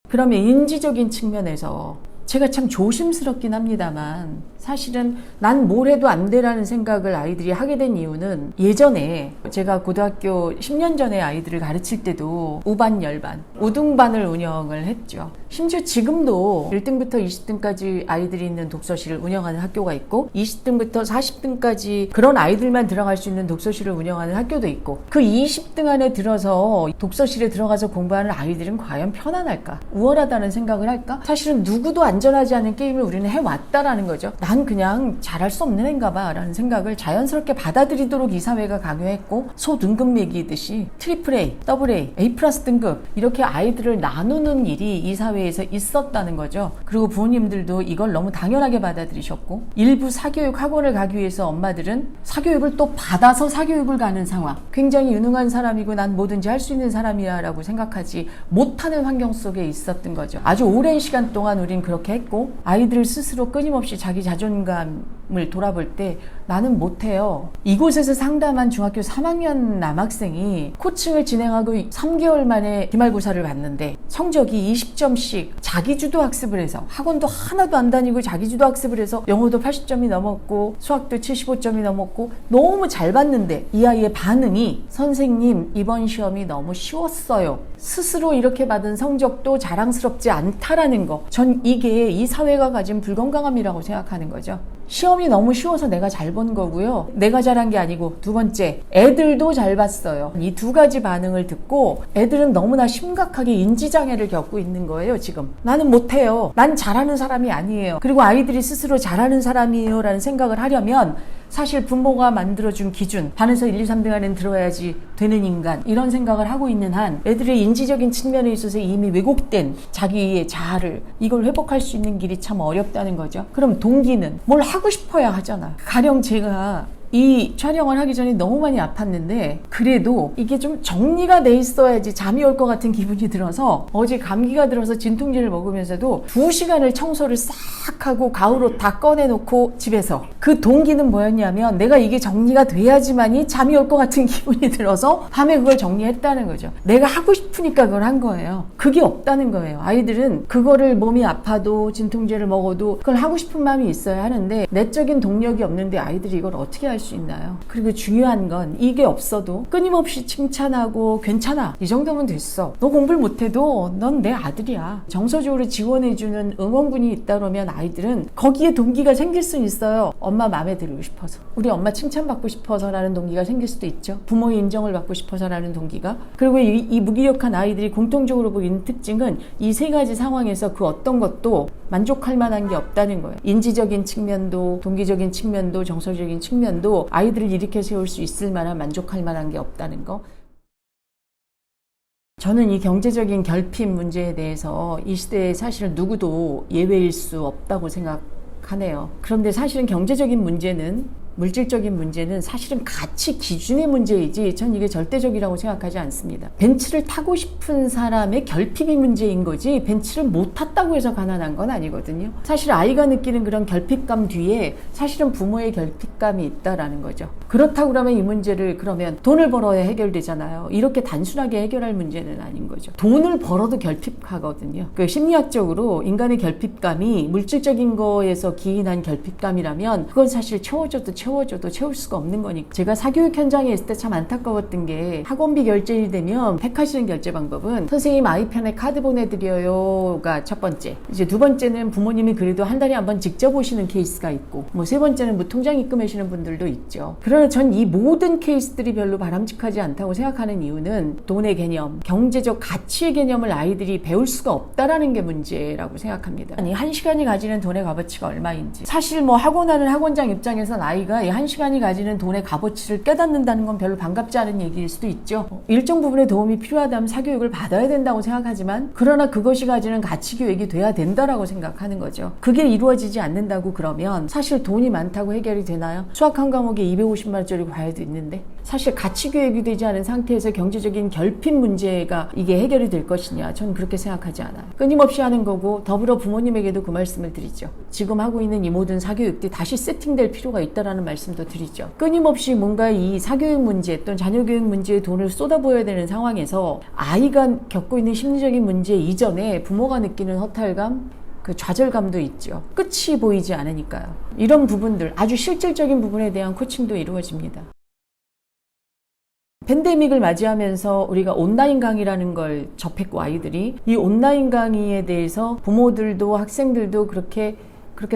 그러면 인지적인 측면에서 제가 참 조심스럽긴 합니다만 사실은 난 뭘 해도 안 돼라는 생각을 아이들이 하게 된 이유는 예전에 제가 고등학교 10년 전에 아이들을 가르칠 때도 우반, 열반, 우등반을 운영을 했죠. 심지어 지금도 1등부터 20등까지 아이들이 있는 독서실을 운영하는 학교가 있고 20등부터 40등까지 그런 아이들만 들어갈 수 있는 독서실을 운영하는 학교도 있고 그 20등 안에 들어서 독서실에 들어가서 공부하는 아이들은 과연 편안할까? 우월하다는 생각을 할까? 사실은 누구도 안전하지 않은 게임을 우리는 해왔다라는 거죠. 난 그냥 잘할 수 없는 애인가 봐 라는 생각을 자연스럽게 받아들이도록 이 사회가 강요했고 소 등급 매기듯이 트리플 A, 더블 A, A 플러스 등급 이렇게 아이들을 나누는 일이 이 사회에서 있었다는 거죠. 그리고 부모님들도 이걸 너무 당연하게 받아들이셨고 일부 사교육 학원을 가기 위해서 엄마들은 사교육을 또 받아서 사교육을 가는 상황, 굉장히 유능한 사람이고 난 뭐든지 할 수 있는 사람이야 라고 생각하지 못하는 환경 속에 있었던 거죠. 아주 오랜 시간 동안 우린 그렇게 했고 아이들 스스로 끊임없이 자기 자존감을 돌아볼 때 나는 못해요. 이곳에서 상담한 중학교 3학년 남학생이 코칭을 진행하고 3개월 만에 기말고사를 봤는데 성적이 20점씩 자기주도 학습을 해서 학원도 하나도 안 다니고 자기주도 학습을 해서 영어도 80점이 넘었고 수학도 75점이 넘었고 너무 잘 봤는데 이 아이의 반응이 선생님 이번 시험이 너무 쉬웠어요. 스스로 이렇게 받은 성적도 자랑스럽지 않다라는 거. 전 이게 이 사회가 가진 불건강함이라고 생각하는 거죠. 시험이 너무 쉬워서 내가 잘 본 거고요. 내가 잘한 게 아니고 두 번째, 애들도 잘 봤어요. 이 두 가지 반응을 듣고 애들은 너무나 심각하게 인지장애를 겪고 있는 거예요, 지금. 나는 못해요. 난 잘하는 사람이 아니에요. 그리고 아이들이 스스로 잘하는 사람이에요 라는 생각을 하려면 사실 부모가 만들어준 기준, 반에서 1, 2, 3등 안에 들어야지 되는 인간 이런 생각을 하고 있는 한 애들의 인지적인 측면에 있어서 이미 왜곡된 자기의 자아를 이걸 회복할 수 있는 길이 참 어렵다는 거죠. 그럼 동기는 뭘 하고 싶어야 하잖아. 가령 제가 이 촬영을 하기 전에 너무 많이 아팠는데 그래도 이게 좀 정리가 돼 있어야지 잠이 올 것 같은 기분이 들어서 어제 감기가 들어서 진통제를 먹으면서도 2시간을 청소를 싹 하고 가을옷 다 꺼내놓고 집에서 그 동기는 뭐였냐면 내가 이게 정리가 돼야지만이 잠이 올 것 같은 기분이 들어서 밤에 그걸 정리했다는 거죠. 내가 하고 싶으니까 그걸 한 거예요. 그게 없다는 거예요. 아이들은 그거를 몸이 아파도 진통제를 먹어도 그걸 하고 싶은 마음이 있어야 하는데 내적인 동력이 없는데 아이들이 이걸 어떻게 할 수 있나요? 그리고 중요한 건 이게 없어도 끊임없이 칭찬하고 괜찮아 이 정도면 됐어. 너 공부를 못해도 넌 내 아들이야. 정서적으로 지원해주는 응원군이 있다 그러면 아이들은 거기에 동기가 생길 수 있어요. 엄마 마음에 들고 싶어서, 우리 엄마 칭찬받고 싶어서라는 동기가 생길 수도 있죠. 부모의 인정을 받고 싶어서라는 동기가. 그리고 이 무기력한 아이들이 공통적으로 보이는 특징은 이 세 가지 상황에서 그 어떤 것도 만족할 만한 게 없다는 거예요. 인지적인 측면도 동기적인 측면도 정서적인 측면도 아이들을 일으켜 세울 수 있을 만한 만족할 만한 게 없다는 거. 저는 이 경제적인 결핍 문제에 대해서 이 시대에 사실은 누구도 예외일 수 없다고 생각하네요. 그런데 사실은 경제적인 문제는 물질적인 문제는 사실은 가치 기준의 문제이지 전 이게 절대적이라고 생각하지 않습니다. 벤츠를 타고 싶은 사람의 결핍이 문제인 거지 벤츠를 못 탔다고 해서 가난한 건 아니거든요. 사실 아이가 느끼는 그런 결핍감 뒤에 사실은 부모의 결핍감이 있다라는 거죠. 그렇다고 그러면 이 문제를 그러면 돈을 벌어야 해결되잖아요. 이렇게 단순하게 해결할 문제는 아닌 거죠. 돈을 벌어도 결핍하거든요. 그 심리학적으로 인간의 결핍감이 물질적인 거에서 기인한 결핍감이라면 그건 사실 채워줘도 채울 수가 없는 거니까. 제가 사교육 현장에 있을 때 참 안타까웠던 게 학원비 결제일이 되면 택하시는 결제 방법은 선생님 아이편에 카드 보내드려요가 첫 번째. 이제 두 번째는 부모님이 그래도 한 달에 한 번 직접 오시는 케이스가 있고 뭐 세 번째는 무통장 입금하시는 분들도 있죠. 그러나 전 이 모든 케이스들이 별로 바람직하지 않다고 생각하는 이유는 돈의 개념, 경제적 가치의 개념을 아이들이 배울 수가 없다라는 게 문제라고 생각합니다. 아니 한 시간이 가지는 돈의 값어치가 얼마인지 사실 뭐 학원하는 학원장 입장에선 아이가 이 한 시간이 가지는 돈의 값어치를 깨닫는다는 건 별로 반갑지 않은 얘기일 수도 있죠. 일정 부분의 도움이 필요하다면 사교육을 받아야 된다고 생각하지만 그러나 그것이 가지는 가치 교육이 돼야 된다라고 생각하는 거죠. 그게 이루어지지 않는다고 그러면 사실 돈이 많다고 해결이 되나요? 수학 한 과목에 250만 원짜리 과외도 있는데 사실 가치 교육이 되지 않은 상태에서 경제적인 결핍 문제가 이게 해결이 될 것이냐? 저는 그렇게 생각하지 않아요. 끊임없이 하는 거고 더불어 부모님에게도 그 말씀을 드리죠. 지금 하고 있는 이 모든 사교육들이 다시 세팅될 필요가 있다라는 말씀도 드리죠. 끊임없이 뭔가 이 사교육 문제 또는 자녀교육 문제에 돈을 쏟아부어야 되는 상황에서 아이가 겪고 있는 심리적인 문제 이전에 부모가 느끼는 허탈감, 그 좌절감도 있죠. 끝이 보이지 않으니까요. 이런 부분들, 아주 실질적인 부분에 대한 코칭도 이루어집니다. 팬데믹을 맞이하면서 우리가 온라인 강의라는 걸 접했고, 아이들이 이 온라인 강의에 대해서 부모들도 학생들도 그렇게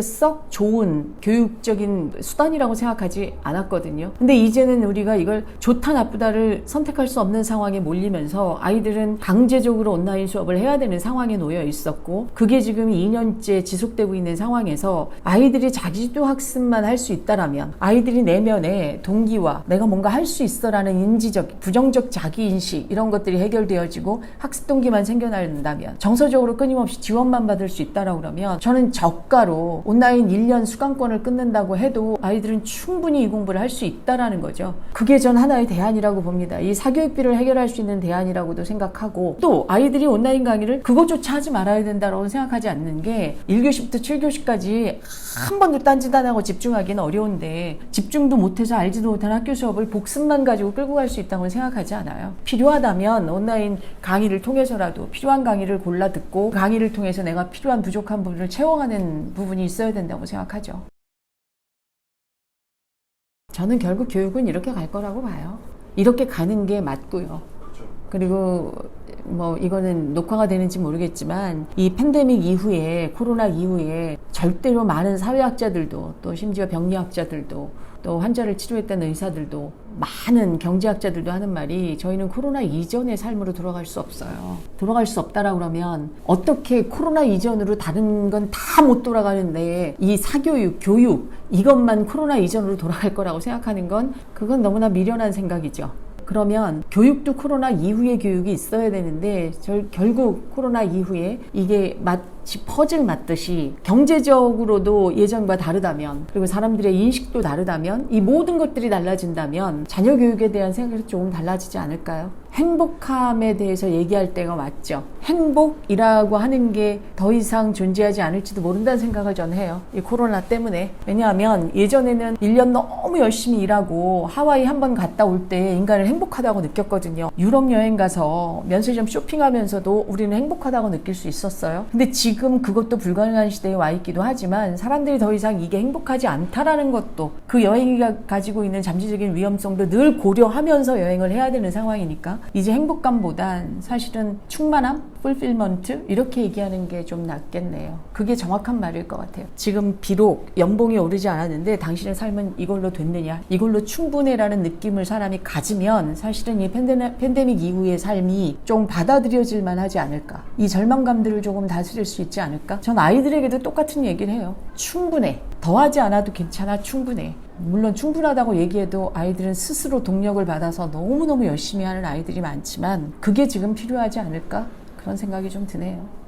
썩 좋은 교육적인 수단이라고 생각하지 않았거든요. 근데 이제는 우리가 이걸 좋다 나쁘다를 선택할 수 없는 상황에 몰리면서 아이들은 강제적으로 온라인 수업을 해야 되는 상황에 놓여 있었고, 그게 지금 2년째 지속되고 있는 상황에서 아이들이 자기도 학습만 할 수 있다라면, 아이들이 내면에 동기와 내가 뭔가 할 수 있어라는 인지적, 부정적 자기인식 이런 것들이 해결되어지고 학습 동기만 생겨난다면, 정서적으로 끊임없이 지원만 받을 수 있다라고 그러면, 저는 저가로 온라인 1년 수강권을 끊는다고 해도 아이들은 충분히 이 공부를 할 수 있다라는 거죠. 그게 전 하나의 대안이라고 봅니다. 이 사교육비를 해결할 수 있는 대안이라고도 생각하고, 또 아이들이 온라인 강의를 그것조차 하지 말아야 된다고 생각하지 않는 게 1교시부터 7교시까지 한 번도 딴짓 안 하고 집중하기는 어려운데, 집중도 못해서 알지도 못한 학교 수업을 복습만 가지고 끌고 갈 수 있다고 생각하지 않아요. 필요하다면 온라인 강의를 통해서라도 필요한 강의를 골라 듣고, 강의를 통해서 내가 필요한 부족한 부분을 채워가는 부분이 있어야 된다고 생각하죠. 저는 결국 교육은 이렇게 갈 거라고 봐요. 이렇게 가는 게 맞고요. 그리고 뭐 이거는 녹화가 되는지 모르겠지만, 이 팬데믹 이후에, 코로나 이후에 절대로 많은 사회학자들도, 또 심지어 병리학자들도, 또 환자를 치료했던 의사들도, 많은 경제학자들도 하는 말이, 저희는 코로나 이전의 삶으로 돌아갈 수 없어요. 돌아갈 수 없다라고 그러면 어떻게 코로나 이전으로 다른 건 다 못 돌아가는데 이 사교육, 교육 이것만 코로나 이전으로 돌아갈 거라고 생각하는 건, 그건 너무나 미련한 생각이죠. 그러면 교육도 코로나 이후의 교육이 있어야 되는데, 결국 코로나 이후에 이게 마치 퍼즐 맞듯이 경제적으로도 예전과 다르다면, 그리고 사람들의 인식도 다르다면, 이 모든 것들이 달라진다면 자녀 교육에 대한 생각이 조금 달라지지 않을까요? 행복함에 대해서 얘기할 때가 맞죠. 행복이라고 하는 게 더 이상 존재하지 않을지도 모른다는 생각을 저는 해요. 이 코로나 때문에. 왜냐하면 예전에는 1년 너무 열심히 일하고 하와이 한번 갔다 올 때 인간을 행복하다고 느꼈거든요. 유럽 여행 가서 면세점 쇼핑하면서도 우리는 행복하다고 느낄 수 있었어요. 근데 지금 그것도 불가능한 시대에 와 있기도 하지만, 사람들이 더 이상 이게 행복하지 않다라는 것도, 그 여행이 가지고 있는 잠재적인 위험성도 늘 고려하면서 여행을 해야 되는 상황이니까, 이제 행복감보단 사실은 충만함, 풀필먼트 이렇게 얘기하는 게 좀 낫겠네요. 그게 정확한 말일 것 같아요. 지금 비록 연봉이 오르지 않았는데 당신의 삶은 이걸로 됐느냐, 이걸로 충분해라는 느낌을 사람이 가지면, 사실은 이 팬데믹 이후의 삶이 좀 받아들여질 만하지 않을까, 이 절망감들을 조금 다스릴 수 있지 않을까. 전 아이들에게도 똑같은 얘기를 해요. 충분해. 더하지 않아도 괜찮아. 충분해. 물론 충분하다고 얘기해도 아이들은 스스로 동력을 받아서 너무너무 열심히 하는 아이들이 많지만, 그게 지금 필요하지 않을까? 그런 생각이 좀 드네요.